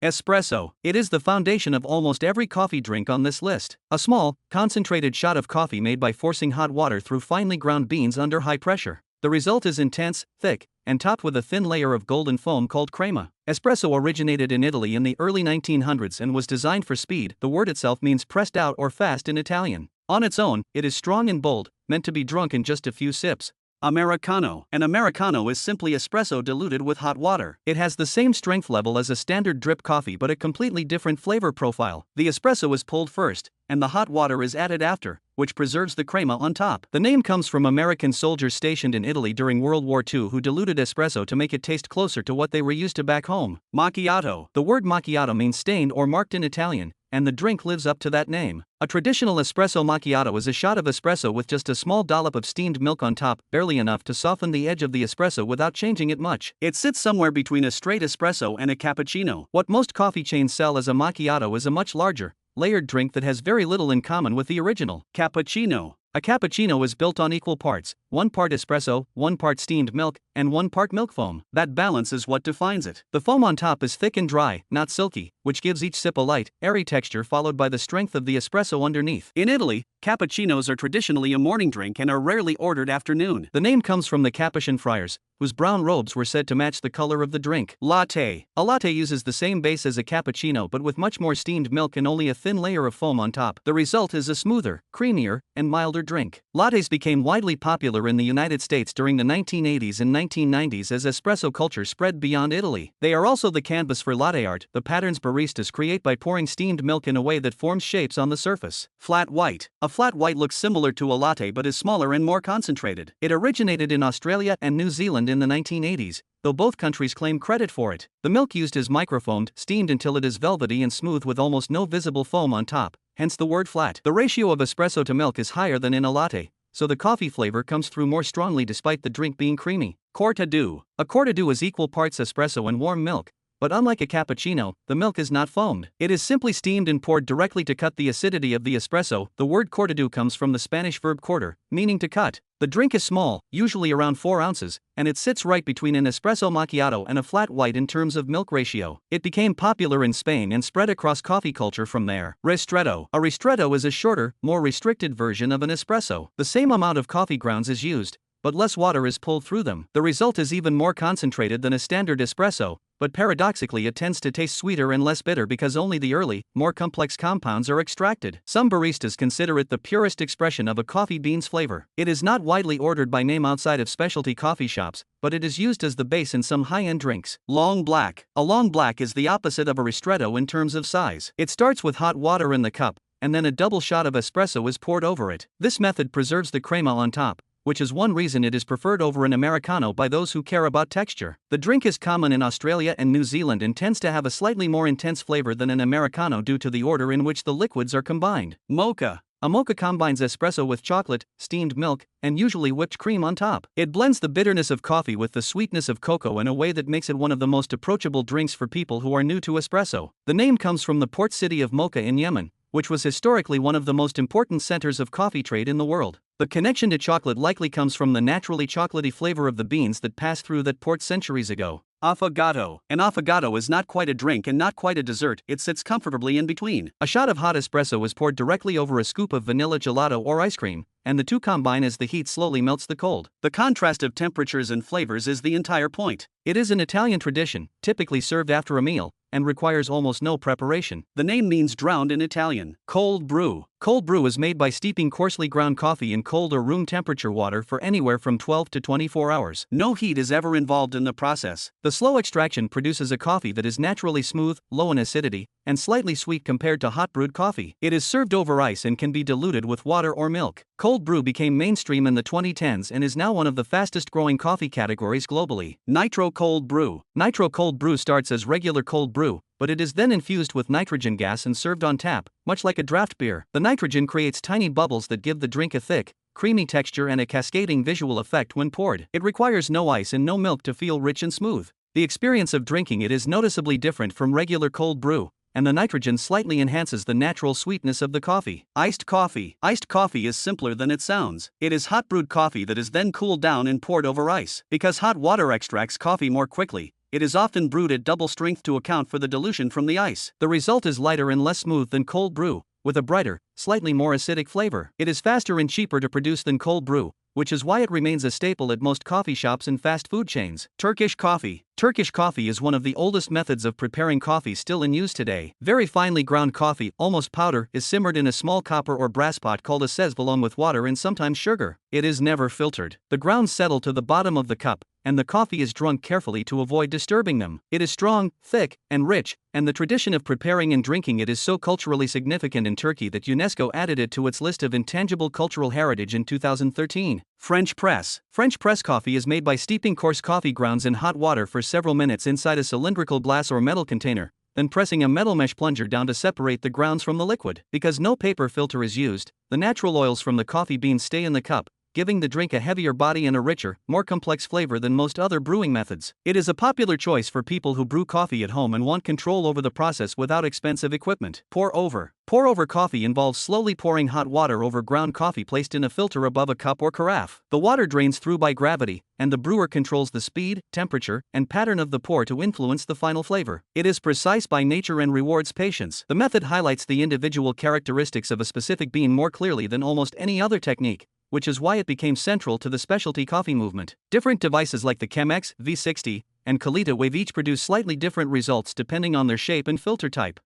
Espresso. It is the foundation of almost every coffee drink on this list. A small, concentrated shot of coffee made by forcing hot water through finely ground beans under high pressure. The result is intense, thick, and topped with a thin layer of golden foam called crema. Espresso originated in Italy in the early 1900s and was designed for speed. The word itself means pressed out or fast in Italian. On its own, it is strong and bold, meant to be drunk in just a few sips. Americano. An Americano is simply espresso diluted with hot water. It has the same strength level as a standard drip coffee but a completely different flavor profile. The espresso is pulled first, and the hot water is added after, which preserves the crema on top. The name comes from American soldiers stationed in Italy during World War II who diluted espresso to make it taste closer to what they were used to back home. Macchiato. The word macchiato means stained or marked in Italian, and the drink lives up to that name. A traditional espresso macchiato is a shot of espresso with just a small dollop of steamed milk on top, barely enough to soften the edge of the espresso without changing it much. It sits somewhere between a straight espresso and a cappuccino. What most coffee chains sell as a macchiato is a much larger, layered drink that has very little in common with the original. Cappuccino. A cappuccino is built on equal parts, 1 part espresso, 1 part steamed milk, and 1 part milk foam. That balance is what defines it. The foam on top is thick and dry, not silky, which gives each sip a light, airy texture followed by the strength of the espresso underneath. In Italy, cappuccinos are traditionally a morning drink and are rarely ordered after noon. The name comes from the Capuchin friars, whose brown robes were said to match the color of the drink. Latte. A latte uses the same base as a cappuccino but with much more steamed milk and only a thin layer of foam on top. The result is a smoother, creamier, and milder drink. Lattes became widely popular in the United States during the 1980s and 1990s as espresso culture spread beyond Italy. They are also the canvas for latte art, the patterns baristas create by pouring steamed milk in a way that forms shapes on the surface. Flat white. A flat white looks similar to a latte but is smaller and more concentrated. It originated in Australia and New Zealand in the 1980s, though both countries claim credit for it. The milk used is microfoamed, steamed until it is velvety and smooth with almost no visible foam on top, hence the word flat. The ratio of espresso to milk is higher than in a latte, so the coffee flavor comes through more strongly despite the drink being creamy. Cortado. A cortado is equal parts espresso and warm milk, but unlike a cappuccino, the milk is not foamed. It is simply steamed and poured directly to cut the acidity of the espresso. The word cortado comes from the Spanish verb cortar, meaning to cut. The drink is small, usually around 4 ounces, and it sits right between an espresso macchiato and a flat white in terms of milk ratio. It became popular in Spain and spread across coffee culture from there. Ristretto. A ristretto is a shorter, more restricted version of an espresso. The same amount of coffee grounds is used, but less water is pulled through them. The result is even more concentrated than a standard espresso, but paradoxically it tends to taste sweeter and less bitter because only the early, more complex compounds are extracted. Some baristas consider it the purest expression of a coffee bean's flavor. It is not widely ordered by name outside of specialty coffee shops, but it is used as the base in some high-end drinks. Long black. A long black is the opposite of a ristretto in terms of size. It starts with hot water in the cup, and then a double shot of espresso is poured over it. This method preserves the crema on top, which is one reason it is preferred over an Americano by those who care about texture. The drink is common in Australia and New Zealand and tends to have a slightly more intense flavor than an Americano due to the order in which the liquids are combined. Mocha. A mocha combines espresso with chocolate, steamed milk, and usually whipped cream on top. It blends the bitterness of coffee with the sweetness of cocoa in a way that makes it one of the most approachable drinks for people who are new to espresso. The name comes from the port city of Mocha in Yemen, which was historically one of the most important centers of coffee trade in the world. The connection to chocolate likely comes from the naturally chocolatey flavor of the beans that passed through that port centuries ago. Affogato. An affogato is not quite a drink and not quite a dessert, it sits comfortably in between. A shot of hot espresso is poured directly over a scoop of vanilla gelato or ice cream, and the two combine as the heat slowly melts the cold. The contrast of temperatures and flavors is the entire point. It is an Italian tradition, typically served after a meal, and requires almost no preparation. The name means drowned in Italian. Cold brew. Cold brew is made by steeping coarsely ground coffee in cold or room temperature water for anywhere from 12 to 24 hours. No heat is ever involved in the process. The slow extraction produces a coffee that is naturally smooth, low in acidity, and slightly sweet compared to hot brewed coffee. It is served over ice and can be diluted with water or milk. Cold brew became mainstream in the 2010s and is now one of the fastest growing coffee categories globally. Nitro cold brew. Nitro cold brew starts as regular cold brew, but it is then infused with nitrogen gas and served on tap, much like a draft beer. The nitrogen creates tiny bubbles that give the drink a thick, creamy texture and a cascading visual effect when poured. It requires no ice and no milk to feel rich and smooth. The experience of drinking it is noticeably different from regular cold brew, and the nitrogen slightly enhances the natural sweetness of the coffee. Iced coffee. Iced coffee is simpler than it sounds. It is hot brewed coffee that is then cooled down and poured over ice. Because hot water extracts coffee more quickly, It is often brewed at double strength to account for the dilution from the ice. The result is lighter and less smooth than cold brew, with a brighter, slightly more acidic flavor. It is faster and cheaper to produce than cold brew, which is why it remains a staple at most coffee shops and fast food chains. Turkish coffee. Turkish coffee is one of the oldest methods of preparing coffee still in use today. Very finely ground coffee, almost powder, is simmered in a small copper or brass pot called a sezv along with water and sometimes sugar. It is never filtered. The grounds settle to the bottom of the cup, and the coffee is drunk carefully to avoid disturbing them. It is strong, thick, and rich, and the tradition of preparing and drinking it is so culturally significant in Turkey that UNESCO added it to its list of intangible cultural heritage in 2013. French press. French press coffee is made by steeping coarse coffee grounds in hot water for several minutes inside a cylindrical glass or metal container, then pressing a metal mesh plunger down to separate the grounds from the liquid. Because no paper filter is used, the natural oils from the coffee beans stay in the cup, giving the drink a heavier body and a richer, more complex flavor than most other brewing methods. It is a popular choice for people who brew coffee at home and want control over the process without expensive equipment. Pour over. Pour over coffee involves slowly pouring hot water over ground coffee placed in a filter above a cup or carafe. The water drains through by gravity, and the brewer controls the speed, temperature, and pattern of the pour to influence the final flavor. It is precise by nature and rewards patience. The method highlights the individual characteristics of a specific bean more clearly than almost any other technique, which is why it became central to the specialty coffee movement. Different devices like the Chemex V60 and Kalita Wave each produce slightly different results depending on their shape and filter type.